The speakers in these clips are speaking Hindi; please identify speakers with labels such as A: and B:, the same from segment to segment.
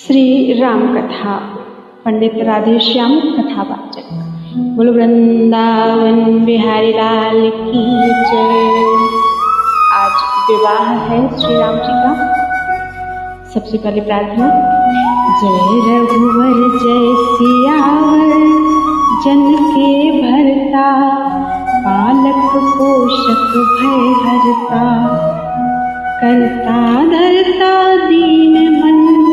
A: श्री राम कथा पंडित राधेश्याम कथावाचक। बोलो वृंदावन बिहारी लाल की जय। आज विवाह है श्री राम जी का। सबसे पहले प्रार्थना। जय रघुवर जय सियावर जन के भरता, पालक पोषक भय हरता, करता धरता दीन बंधु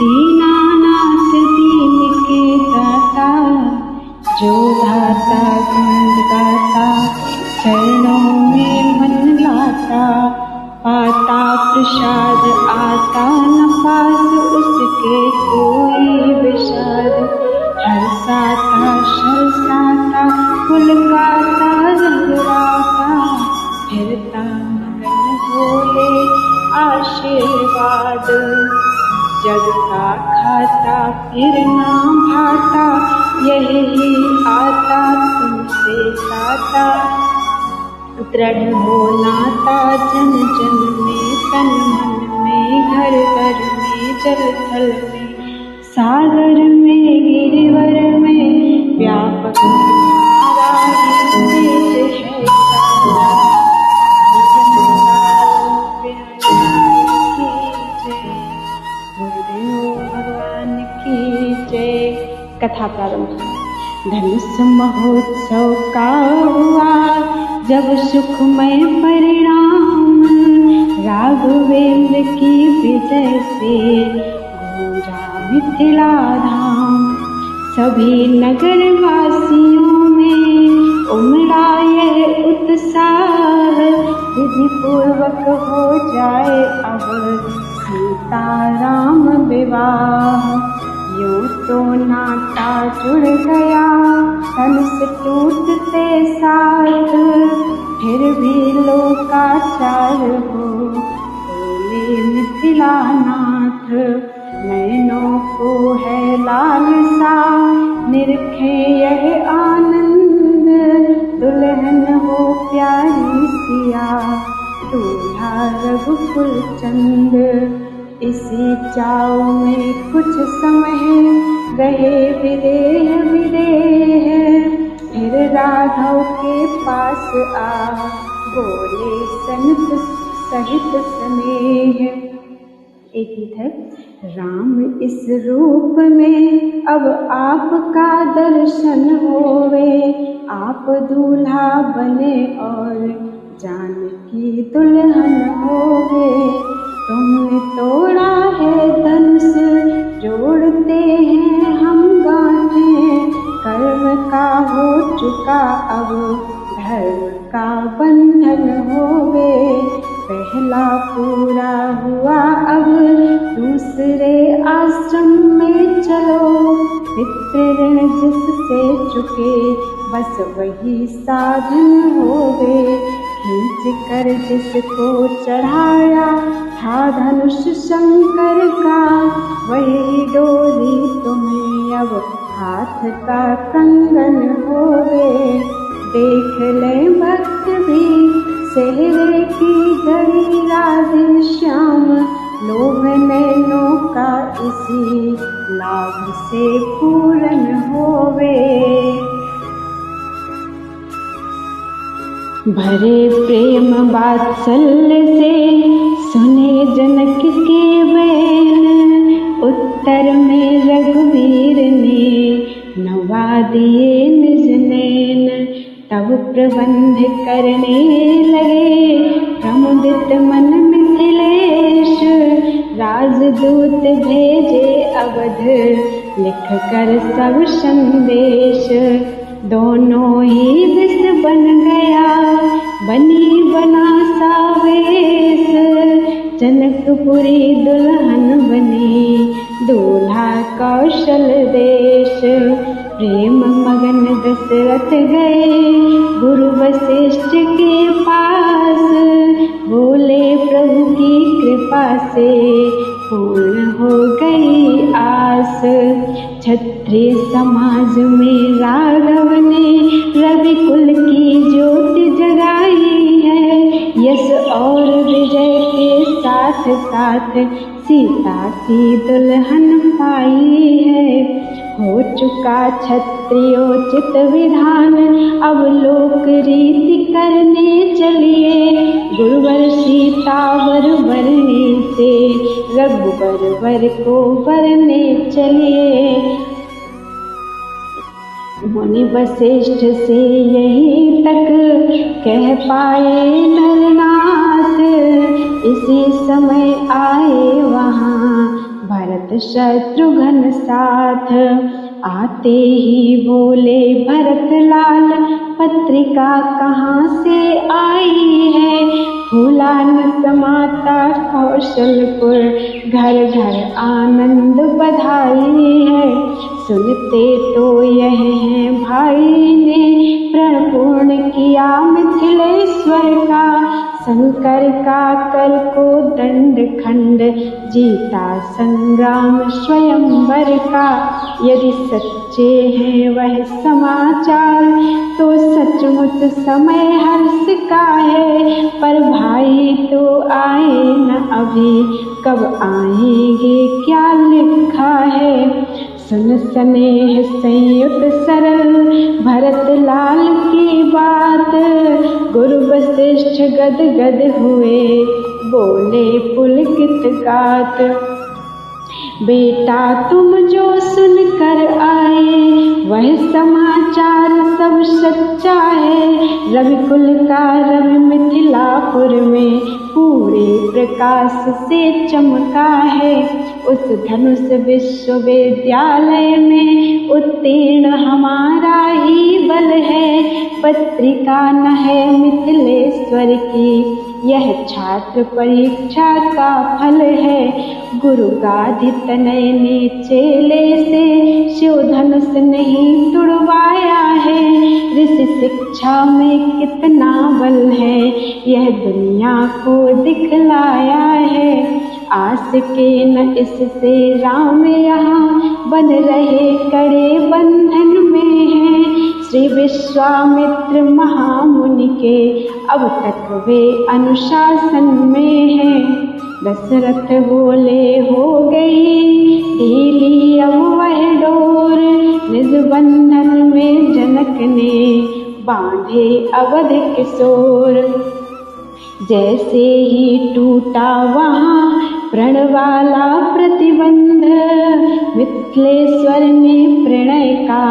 A: दीनानाथ दीन के दाता, जो धाता गुण गाता चरणों में मन लाता, पाता प्रसाद आता न पास उसके कोई विषाद, हर्षाता शरसाता पुलकाता रघुराता, फिरता मगन होले आशीर्वाद, जग का खाता फिर ना भाता, यही आता तुमसे साता, दृढ़ हो नाता जन जन में तन मन में, घर घर में जल थल में, सागर में गिरिवर में, व्यापक तुम्हारा ही तेज है सारा। भगवान की जय। कथा प्रारंभ। धनुष महोत्सव का हुआ जब सुखमय परिणाम, राघवेंद्र की विजय से गूंजा मिथिला धाम, सभी नगर वासियों में उमड़ा यह उत्साह, विधि पूर्वक हो जाए अब सीता राम विवाह, यूं तो नाता जुड़ गया तन से टूटते साथ, फिर भी लोकाचार हो बोले मिथिला नाथ, नैनों को है लालसा निरखे यह आनंद, दुल्हन हो प्यारी सिया दूल्हा रघुकुल चंद, इसी चाव में कुछ समय रहे विदेह विदेह, फिर राघव के पास आ बोले सनत सहित स्नेह। एक गीत है। राम इस रूप में अब आपका दर्शन होवे, आप दूल्हा बने और जानकी दुल्हन होवे, तुमने तोड़ा है धनुष जोड़ते हैं हम गांठें, कर्म का हो चुका अब धर्म का बंधन होवे, पहला पूरा हुआ अब दूसरे आश्रम में चलो, पितृ ऋण जिससे चुके बस वही साधन होवे, खींच कर जिसको चढ़ाया था धनुष शंकर का, वही डोरी तुम्हें अब हाथ का कंगन होवे, देख ले भक्त भी सेहरे की घड़ी राधे श्याम, लोभ नैनों का इसी लाभ से पूर्ण होवे, भरे प्रेम वात्सल्य से सुने जनक के बैन, उत्तर में रघुवीर ने नवा दिए निज नैन, तब प्रबंध करने लगे प्रमुदित मन मिथिलेश, राजदूत भेजे अवध लिख कर सब संदेश, दोनों ही दिस बन गया बनी बना सावेश, जनकपुरी दुल्हन बनी दूल्हा कौशल देश, प्रेम मगन दशरथ गए गुरु वशिष्ठ के पास, बोले प्रभु की कृपा से पूर्ण हो गई आस, क्षत्रिय समाज में राघव ने रविकुल की ज्योति जगाई है, यश और विजय के साथ साथ सीता सी दुल्हन पाई है। हो चुका क्षत्रियोचित विधान, अब लोक रीति करने चलिए। गुरुवर सीतावर वरने से, रघुवर वर को वरने चलिए। मुनि वशिष्ठ से यही तक कह पाए नरनाथ, इसी समय आए वहाँ भरत शत्रुघ्न साथ। आते ही बोले भरत लाल, पत्रिका कहाँ से आई है। फूला न समाता कौशलपुर, घर घर आनंद बधाई है। सुनते तो यह है भाई ने प्रण पूर्ण किया मिथिलेश्वर का। शंकर का कल को दंड खंड, जीता संग्राम स्वयंवर का। यदि सच्चे हैं वह समाचार, तो सचमुच समय हर्ष का है। पर भाई तो आए न अभी, कब आएंगे क्या लिखा है। सुन स्नेह संयुत सरल भरत लाल की बात, गुरु वशिष्ठ गद गद हुए बोले पुलकित गात। बेटा तुम जो सुन कर आए, वह समाचार सब सच्चा है। रविकुल का रवि मिथिलापुर में, पूरे प्रकाश से चमका है। उस धनुष विश्वविद्यालय में, उत्तीर्ण हमारा ही बल है। पत्रिका न है मिथिलेश्वर की, यह छात्र परीक्षा का फल है। गुरु गाधि तनय ने चेले से, शिव धनुष नहीं तुड़वाया है। ऋषि शिक्षा में कितना बल है, यह दुनिया को दिखलाया है। आस के न इससे राम यहाँ, बन रहे कड़े बंधन में हैं। श्री विश्वामित्र महामुनि के, अब तक वे अनुशासन में हैं। दशरथ बोले हो गई ढीली अब वह डोर, निज बंधन में जनक ने बांधे अवध किशोर। जैसे ही टूटा वहाँ प्रण वाला प्रतिबंध, मिथिलेश्वर ने प्रणय का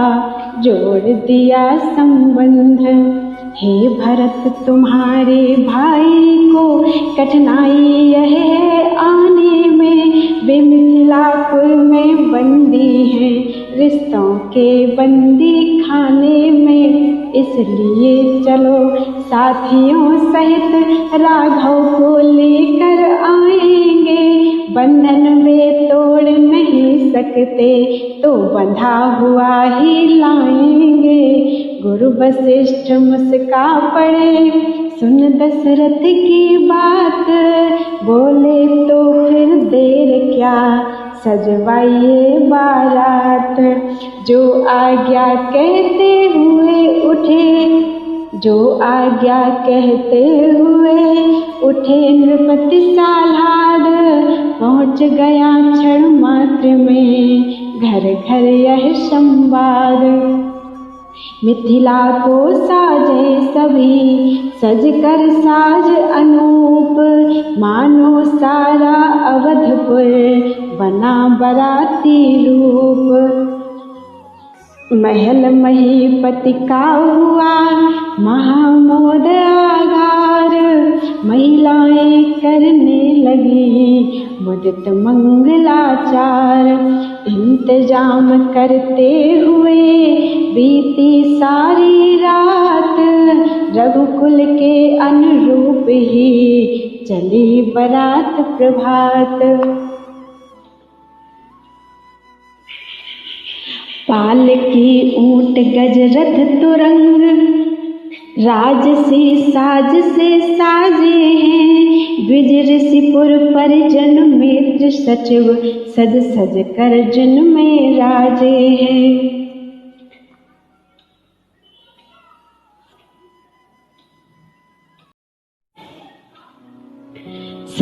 A: जोड़ दिया संबंध। हे भरत तुम्हारे भाई को कठिनाई यह है आने में, वे मिथिलापुर में बंदी हैं रिश्तों के बंदी खाने में। इसलिए चलो साथियों सहित राघव को लेकर आएंगे। बंधन वे तोड़ नहीं सकते, तो बंधा हुआ ही लाएंगे। गुरु वशिष्ठ मुस्का पड़े सुन दशरथ की बात, बोले तो फिर देर क्या सजवाइए बारात। जो आज्ञा कहते हुए उठे, जो आज्ञा कहते हुए उठे नृपति सालाद। पहुँच गया क्षण मात्र में घर घर यह संवाद। मिथिला को साजे सभी सज कर साज अनूप, मानो सारा अवधपुर बना बराती रूप। महल महीपति का हुआ महामोद आगार, महिलाएं करने लगी मुदित मंगलाचार। इंतजाम करते हुए बीती सारी रात, रघुकुल के अनुरूप ही चली बरात प्रभात। पालकी ऊंट गज रथ तुरंग, राजसी साज से साजे हैं। द्विज ऋषिपुर परिजन मित्र सचिव, सज सज कर जन में राजे हैं।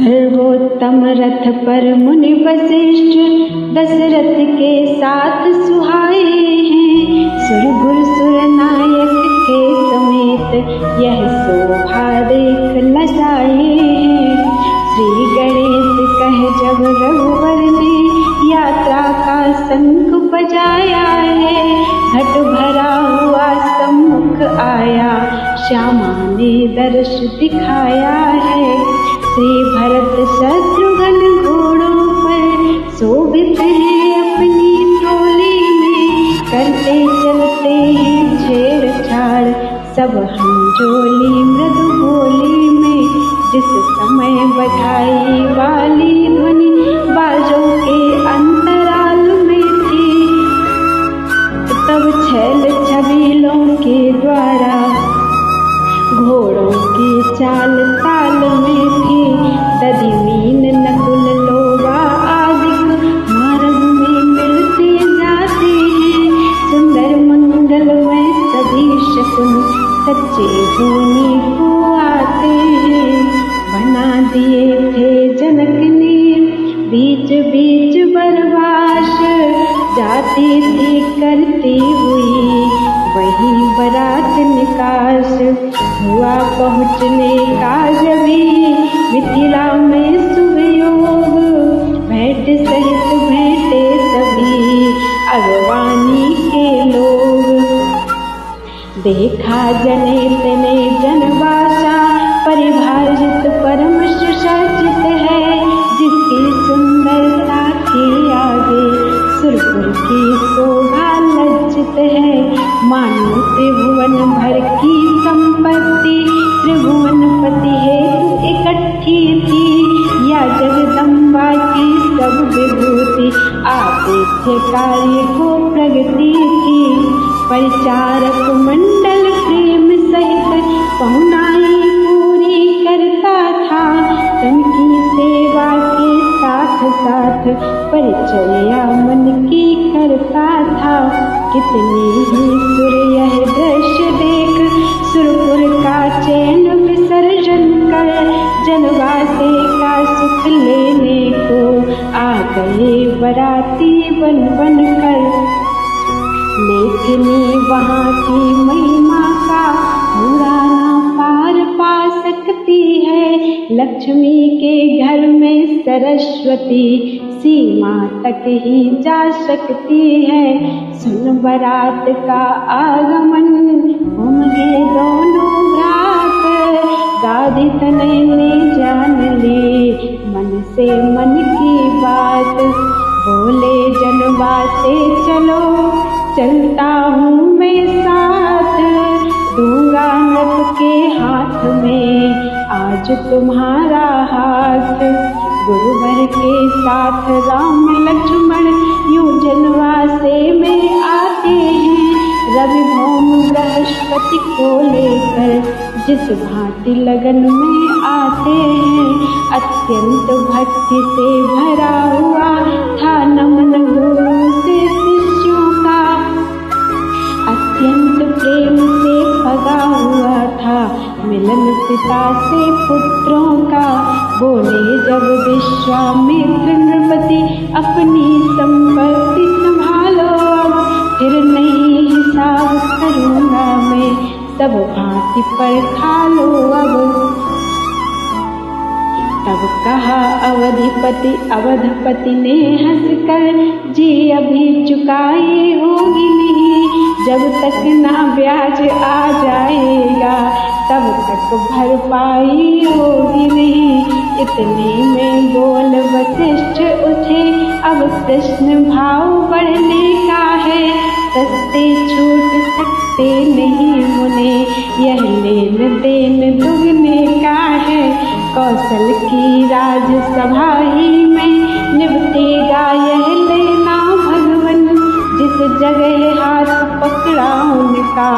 A: सर्वोत्तम रथ पर मुनि वशिष्ठ दशरथ के साथ सुहाए हैं। सुरगुर सुर नायक के समेत यह शोभा देख लजाए हैं। श्री गणेश कह जब रघुवर ने यात्रा का शंख बजाया है। घट भरा हुआ सम्मुख आया, श्यामा ने दर्श दिखाया है। श्री भरत शत्रुघ्न घोड़ों पर शोभित हैं अपनी टोली में। करते चलते हैं छेड़छाड़ सब हंजोली मृदु बोली में। जिस समय बधाई वाली ध्वनि बाजों के अंतराल में थी, तब छैल छबीलों के द्वारा घोड़ों की चाल ताल में थी। दधिमीन नकुल लोगा आदिक मार्ग में मिलते जाते हैं। सुंदर मंगल में सभी शकुन सच्चे होने को आते हैं। बना दिए थे जनक ने बीच बीच बरवास, जाती थी करती हुई वही बरात निकास। हुआ पहुँचने का जभी मिथिला में शुभ योग, भेंट सहित भेंटे सभी अगवानी के लोग। देखा जने तने जनवासा परिभाषित परम सुसज्जित है। जिसकी सुंदरता के आगे सुरपुर की शोभा लज्जित है। मानो त्रिभुवन भर की संपत्ति त्रिभुवनपति हेतु इकट्ठी थी। या जगदम्बा की सब विभूति आतिथ्य कार्य को प्रगति थी। परिचारक मंडल प्रेम सहित पहुनाई पूरी करता था। तन की सेवा के साथ साथ परिचर्या मन की करता था। कितने ही सुर यह दृश्य देख सुरपुर का चैन विसर्जन कर जनवासे का सुख लेने को आ गए बराती बन बन कर। लेखनी वहाँ की महिमा का पूरा ना पार पा सकती है। लक्ष्मी के घर में सरस्वती सीमा तक ही जा सकती है। सुन बारात का आगमन उमगे दोनों भ्रात। गादी तनय ने जान ले मन से मन की बात। बोले जनवासे चलो चलता हूँ मैं साथ। दूंगा नट के हाथ में आज तुम्हारा हाथ। गुरुवर के साथ राम लक्ष्मण यूं जनवासे में आते हैं। रवि भौम बृहस्पति को लेकर जिस भांति लगन में आते हैं। अत्यंत भक्ति से भरा हुआ था नमन गुरु से शिष्यों का। अत्यंत प्रेम से पगा हुआ था मिलन पिता से पुत्रों का। बोले जब विश्वामित्र नृपति अपनी संपत्ति संभालो अब। फिर नहीं हिसाब करूँगा मैं सब भांति पर खा लो अब। तब कहा अवधपति ने हंसकर जी अभी चुकाई होगी नहीं। जब तक ना ब्याज आ जाएगा तब तक भरपाई होगी नहीं। इतने में बोल वशिष्ठ उठे अब प्रश्न भाव बढ़ने का है। सस्ते छूट सकते नहीं मुने यह लेन देन दुगने का है। कौशल की राजसभा ही में निपटेगा यह लेना भगवन। जिस जगह हाथ पकड़ा उनका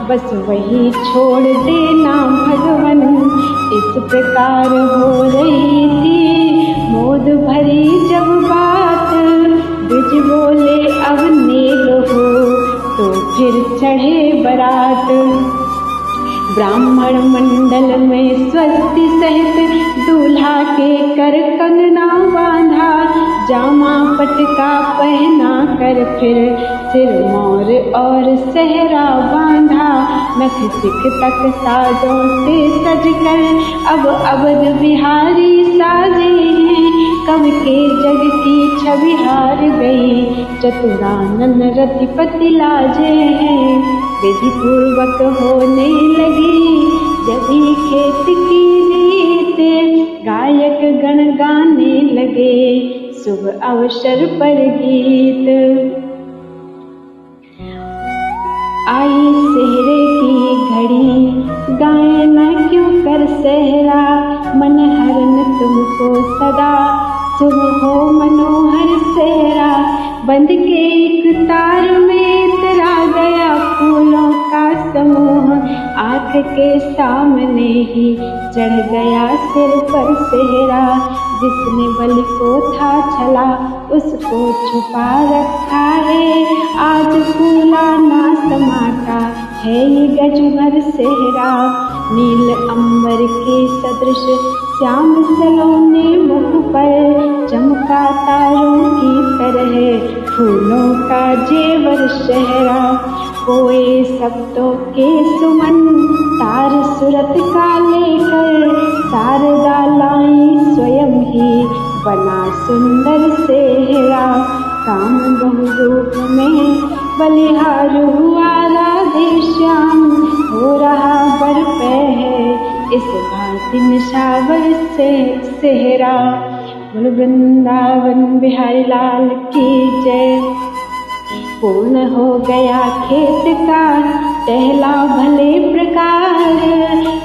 A: बस वही छोड़ देना भगवन। इस प्रकार हो रही थी मोद भरी जब बात। द्विज बोले अब नेल हो तो फिर चढ़े बरात। ब्राह्मण मंडल में स्वस्ति सहित दूल्हा के कर कंगना बांधा, जामा पटका पहना कर फिर सिर मोर और सेहरा बांधा। नख सिख तक साजों से सजकर अब अवध बिहारी साजे हैं। कवि के जग की छवि हार गई, चतुरानन रतिपति लाजे हैं। विधि पूर्वक होने लगी जब ही खेत की रीत, गायक गण गाने लगे शुभ अवसर पर गीत। आई सेहरे की घड़ी गाए न क्यों कर सेहरा, मन हरन तुमको सदा शुभ हो मनोहर सेहरा। बंध के एक तार में तेरा गया फूलों का समूह, आँख के सामने ही चढ़ गया सिर पर सेहरा। जिसने बलि को था छला उसको छुपा रखा है, आज फूला ना समाता है ये गज भर सेहरा। नील अंबर के सदृश श्याम सलोने मुख पर, चमका तारों की तरह फूलों का जेवर सेहरा। कोए शब्दों के सुमन तार सूरत का लेकर, शारदा लाई स्वयं ही बना सुंदर सेहरा। काम बहु रूप में बलिहार हुआ राधे श्याम, हो रहा बर पे है इस भांति निशावर से सेहरा। बोल वृंदावन बिहारी लाल की जय। पूर्ण हो गया खेत का टहला भले प्रकार,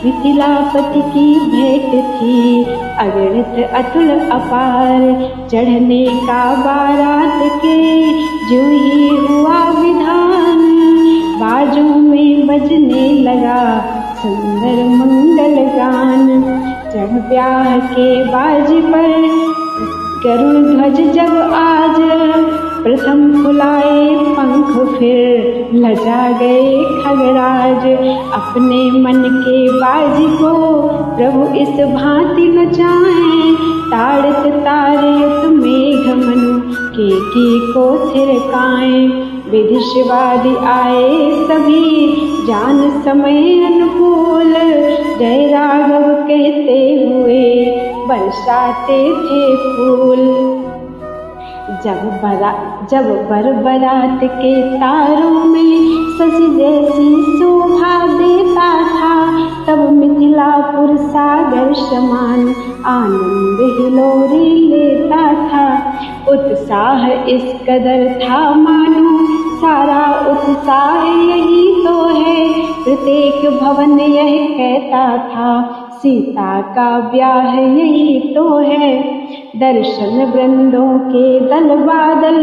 A: मिथिलापति की भेंट थी अगणित अतुल अपार। चढ़ने का बारात के जो ही हुआ विधान, बाजों में बजने लगा सुंदर मंगल गान। चढ़ ब्याह के बाज पर गरुड़ ध्वज जब आज, प्रथम फुलाए पंख फिर लजा गए खगराज। अपने मन के बाज को प्रभु इस भांति नचाएं, ताड़ित तारित मेघ मनु की को थिरकाएं। विधि शिवादि आए सभी जान समय अनुकूल, जय राघव कहते हुए बरसाते थे फूल। जब बर बरात के तारों में शशि जैसी शोभा देता था, तब मिथिलापुर सागर समान आनंद हिलोरी लेता था। उत्साह इस कदर था मानो सारा उत्साह यही तो है, प्रत्येक भवन यह कहता था सीता का ब्याह यही तो है। दर्शन वृंदों के दल बादल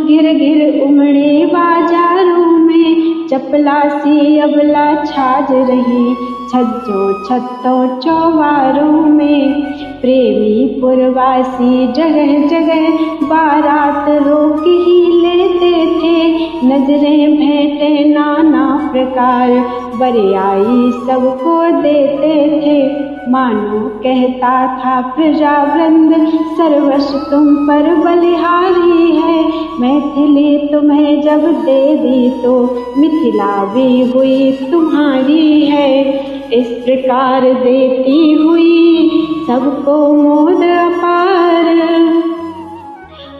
A: गिर गिर उमड़े बाजारों में, चपलासी अबला छाज रही छज्जों छत्तों चौबारों में। प्रेमी पुरवासी जगह जगह बारात रोक ही लेते थे, नजरें भेंटे नाना प्रकार बरियाई सबको देते थे। मानो कहता था प्रजा वृंद सर्वस्व तुम पर बलिहारी है, मैथिली तुम्हें जब दे दी तो मिथिला भी हुई तुम्हारी है। इस प्रकार देती हुई सबको मोद अपार,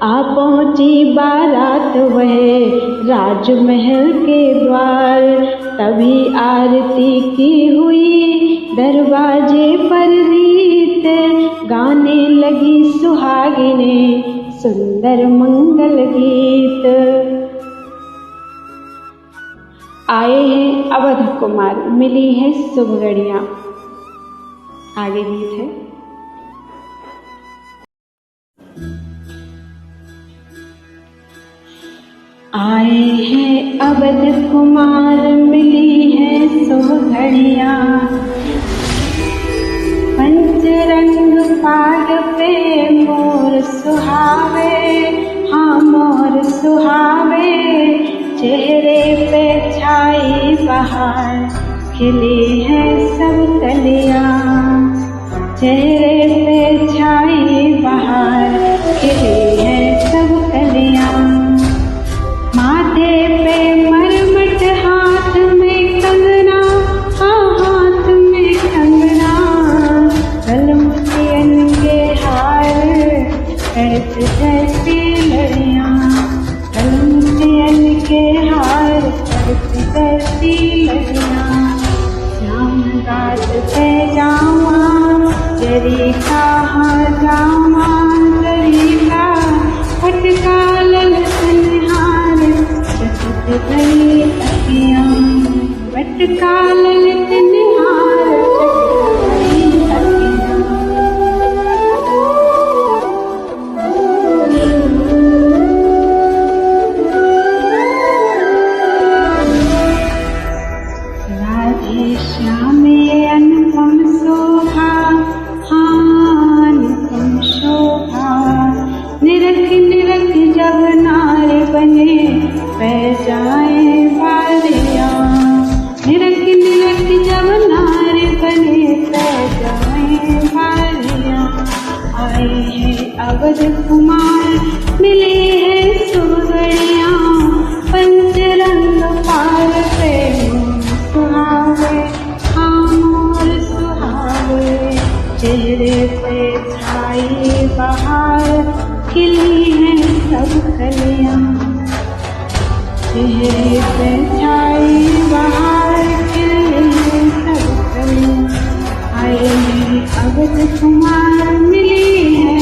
A: आ पहुंची बारात वह राजमहल के द्वार। तभी आरती की हुई दरवाजे पर रीत, गाने लगी सुहागिने सुंदर मंगल गीत। आए हैं अवध कुमार, मिली है शुभ घड़ियां। आगे गीत है। आए हैं अवध कुमार, मिली है शुभ घड़ियां। पंचरंग पाग पे मोर सुहावे, हाँ मोर सुहावे। चेहरे पे छाई बहार, खिली है सब कलियां। चेहरे पे करती लड़ियाँ, कलम चयन के हार करती करती लड़ियाँ। श्याम घाट पे जावा जरी कहाँ जावा जरी का फटका ललचन हार चटक गई अखियाँ, फटका ललचन हार चटक गई अखियाँ। राधे श्याम अनुपम शोभा, हाँ अनुपम शोभा। निरख निरख जब नार बने पै जाए बारियाँ, निरख निरख जब नार बने पै जाए बारियाँ। आए हैं अवध कुमार मिले हैं सुगड़ियाँ, पंचरंग पार प्रेम सुहावे, हाँ मोर सुहावे। चेहरे पे छाई बहार खिली हैं सब कलियाँ, चेहरे पे छाई बहार खिली हैं सब कलियाँ। आए हैं अवध कुमार मिली है